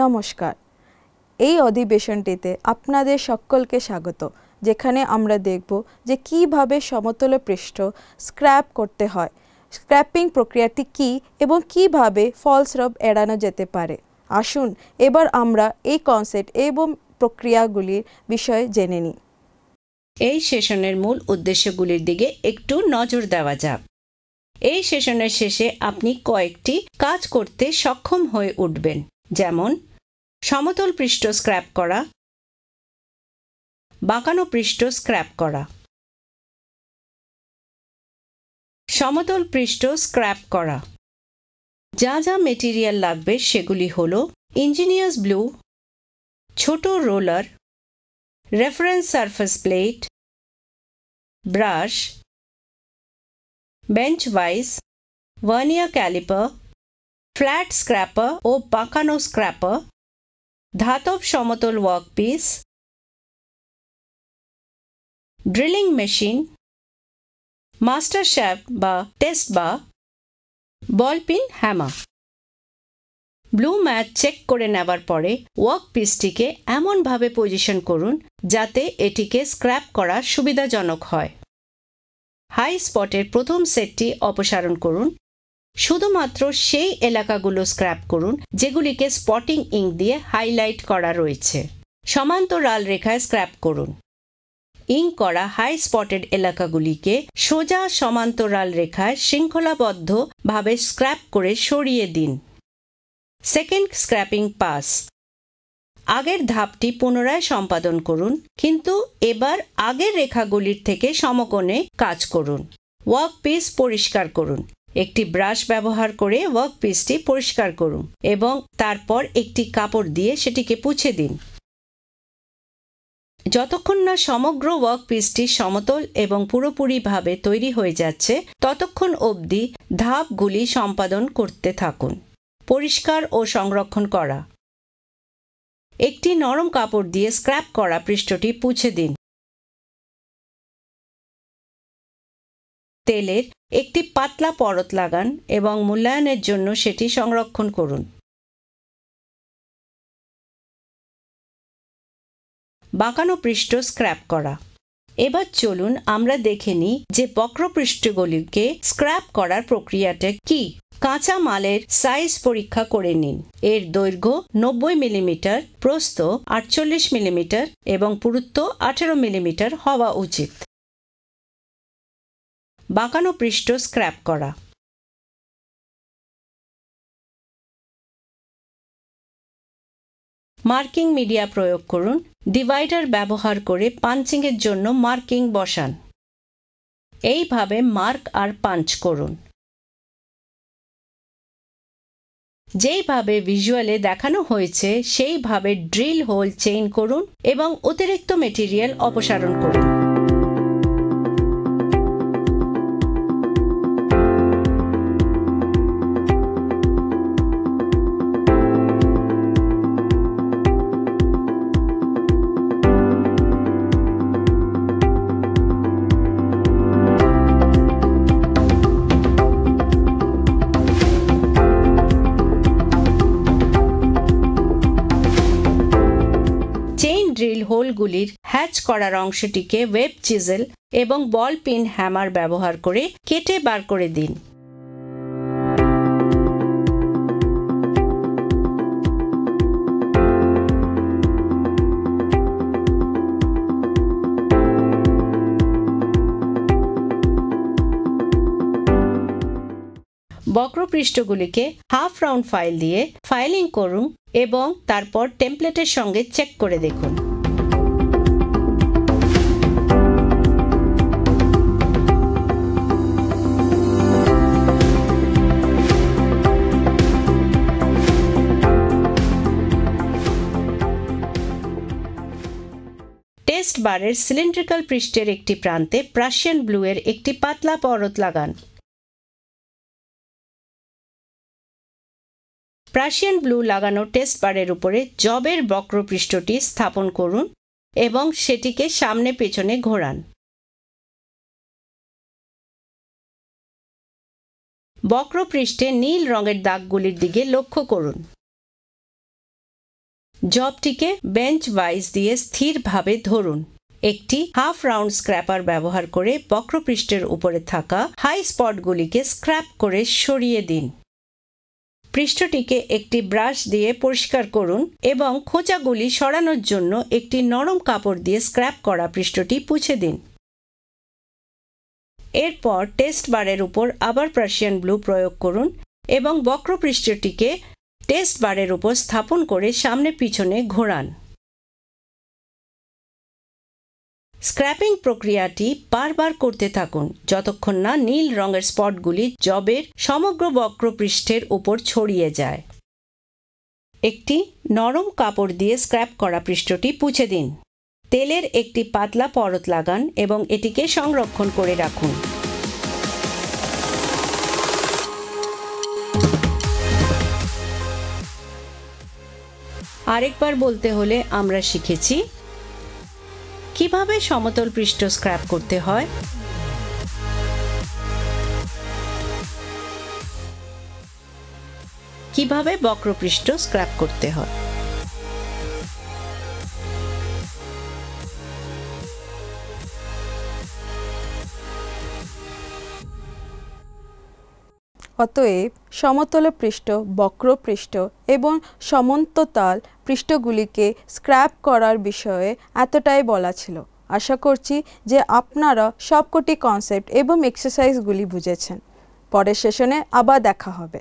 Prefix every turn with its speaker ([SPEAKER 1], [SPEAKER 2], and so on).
[SPEAKER 1] নমস্কার। এই অধিবেশনটিতে আপনাদের সকলকে স্বাগত, যেখানে আমরা দেখব যে কিভাবে সমতল পৃষ্ঠ স্ক্র্যাপ করতে হয়, স্ক্র্যাপিং প্রক্রিয়াটি কী এবং কিভাবে ফলস রব এড়ানো যেতে পারে। আসুন এবার আমরা এই কনসেপ্ট এবং প্রক্রিয়াগুলির বিষয়ে জেনে নিই।
[SPEAKER 2] এই সেশনের মূল উদ্দেশ্যগুলির দিকে একটু নজর দেওয়া যাক। এই সেশনের শেষে আপনি কয়েকটি কাজ করতে সক্ষম হয়ে উঠবেন, যেমন সমতল পৃষ্ঠ স্ক্র্যাপ করা, বাঁকানো পৃষ্ঠ স্ক্র্যাপ করা। সমতল পৃষ্ঠ স্ক্র্যাপ করা। যা যা মেটেরিয়াল লাগবে সেগুলি হল ইঞ্জিনিয়ার্স ব্লু, ছোট roller, reference surface plate, brush, bench vice, vernier caliper, flat scraper ও বাঁকানো স্ক্র্যাপার, ধাতব সমতল workpiece, drilling machine, master shaft বা test bar, ball pin hammer. Blue mat check করে নেবার পরে ওয়ার্কপিসটিকে এমনভাবে পজিশন করুন যাতে এটিকে স্ক্র্যাপ করা সুবিধাজনক হয়। হাই স্পটের প্রথম সেটটি অপসারণ করুন। শুধুমাত্র সেই এলাকাগুলো স্ক্র্যাপ করুন যেগুলিকে স্পটিং ইঙ্ক দিয়ে হাইলাইট করা রয়েছে। সমান্তরাল রেখায় স্ক্র্যাপ করুন। ইঙ্ক করা হাই স্পটেড এলাকাগুলিকে সোজা সমান্তরাল রেখায় শৃঙ্খলাবদ্ধভাবে স্ক্র্যাপ করে সরিয়ে দিন। Second scraping pass. আগের ধাপটি পুনরায় সম্পাদন করুন, কিন্তু এবার আগের রেখাগুলির থেকে সমকোণে কাজ করুন। ওয়ার্কপিস পরিষ্কার করুন। একটি ব্রাশ ব্যবহার করে ওয়ার্কপিসটি পরিষ্কার করুন এবং তারপর একটি কাপড় দিয়ে সেটিকে মুছে দিন। যতক্ষণ না সমগ্র ওয়ার্কপিসটি সমতল এবং পুরোপুরিভাবে তৈরি হয়ে যাচ্ছে, ততক্ষণ অবধি ধাপগুলি সম্পাদন করতে থাকুন। পরিষ্কার ও সংরক্ষণ করা। একটি নরম কাপড় দিয়ে স্ক্র্যাপ করা পৃষ্ঠটি মুছে দিন। তেলের একটি পাতলা পরত লাগান এবং মূল্যায়নের জন্য সেটি সংরক্ষণ করুন। বাঁকানো পৃষ্ঠ স্ক্র্যাপ করা। এবার চলুন আমরা দেখে নিই যে বক্রপৃষ্ঠগুলিকে স্ক্র্যাপ করার প্রক্রিয়াটা কি। কাঁচা মালের সাইজ পরীক্ষা করে নিন। এর দৈর্ঘ্য 90 মিলিমিটার, প্রস্থ 48 মিলিমিটার এবং পুরুত্ব 18 মিলিমিটার হওয়া উচিত। বাঁকানো পৃষ্ঠ স্ক্র্যাপ করা। মার্কিং মিডিয়া প্রয়োগ করুন। ডিভাইডার ব্যবহার করে পাঞ্চিংয়ের জন্য মার্কিং বসান। এইভাবে মার্ক আর পাঞ্চ করুন। যেইভাবে ভিজুয়ালে দেখানো হয়েছে সেইভাবে ড্রিল হোল চেইন করুন এবং অতিরিক্ত মেটেরিয়াল অপসারণ করুন। ড্রিল হোলগুলির হ্যাচ করার অংশটিকে ওয়েব চিজেল এবং বল পিন হ্যামার ব্যবহার করে কেটে বার করে দিন। বক্রপৃষ্ঠগুলিকে হাফ রাউন্ড ফাইল দিয়ে ফাইলিং করুন এবং তারপর টেমপ্লেটের সঙ্গে চেক করে দেখুন। টেস্ট বারের সিলিন্ড্রিক্যাল পৃষ্ঠের একটি প্রান্তে প্রাশিয়ান ব্লু এর একটি পাতলা পরত লাগান। প্রাশিয়ান ব্লু লাগানো টেস্ট বারের উপরে জবের বক্রপৃষ্ঠটি স্থাপন করুন এবং সেটিকে সামনে পেছনে ঘোরান। বক্রপৃষ্ঠে নীল রঙের দাগগুলির দিকে লক্ষ্য করুন। জবটিকে বেঞ্চ ভাইজ দিয়ে স্থিরভাবে ধরুন। একটি হাফ রাউন্ড স্ক্র্যাপার ব্যবহার করে বক্রপৃষ্ঠের উপরে থাকা হাই স্পটগুলিকে স্ক্র্যাপ করে সরিয়ে দিন। পৃষ্ঠটিকে একটি ব্রাশ দিয়ে পরিষ্কার করুন এবং খোঁচাগুলি সরানোর জন্য একটি নরম কাপড় দিয়ে স্ক্র্যাপ করা পৃষ্ঠটি মুছে দিন। এরপর টেস্ট বারের উপর আবার পার্সিয়ান ব্লু প্রয়োগ করুন এবং বক্রপৃষ্ঠটিকে টেস্ট বারের উপর স্থাপন করে সামনে পিছনে ঘোরান। স্ক্র্যাপিং প্রক্রিয়াটি বারবার করতে থাকুন যতক্ষণ না নীল রঙের স্পটগুলি জবের সমগ্র বক্রপৃষ্ঠের উপর ছড়িয়ে যায়। একটি নরম কাপড় দিয়ে স্ক্র্যাপ করা পৃষ্ঠটি মুছে দিন। তেলের একটি পাতলা পরত লাগান এবং এটিকে সংরক্ষণ করে রাখুন। আরেকবার বলতে হলে আমরা শিখেছি কিভাবে সমতল পৃষ্ঠ স্ক্র্যাপ করতে হয়, কিভাবে বক্রপৃষ্ঠ স্ক্র্যাপ করতে হয়।
[SPEAKER 1] অতএব সমতল পৃষ্ঠ, বক্রপৃষ্ঠ এবং সমান্তরাল পৃষ্ঠগুলিকে স্ক্র্যাপ করার বিষয়ে এতটাই বলা ছিল। আশা করছি যে আপনারা সবকটি কনসেপ্ট এবং এক্সারসাইজগুলি বুঝেছেন। পরের সেশনে আবার দেখা হবে।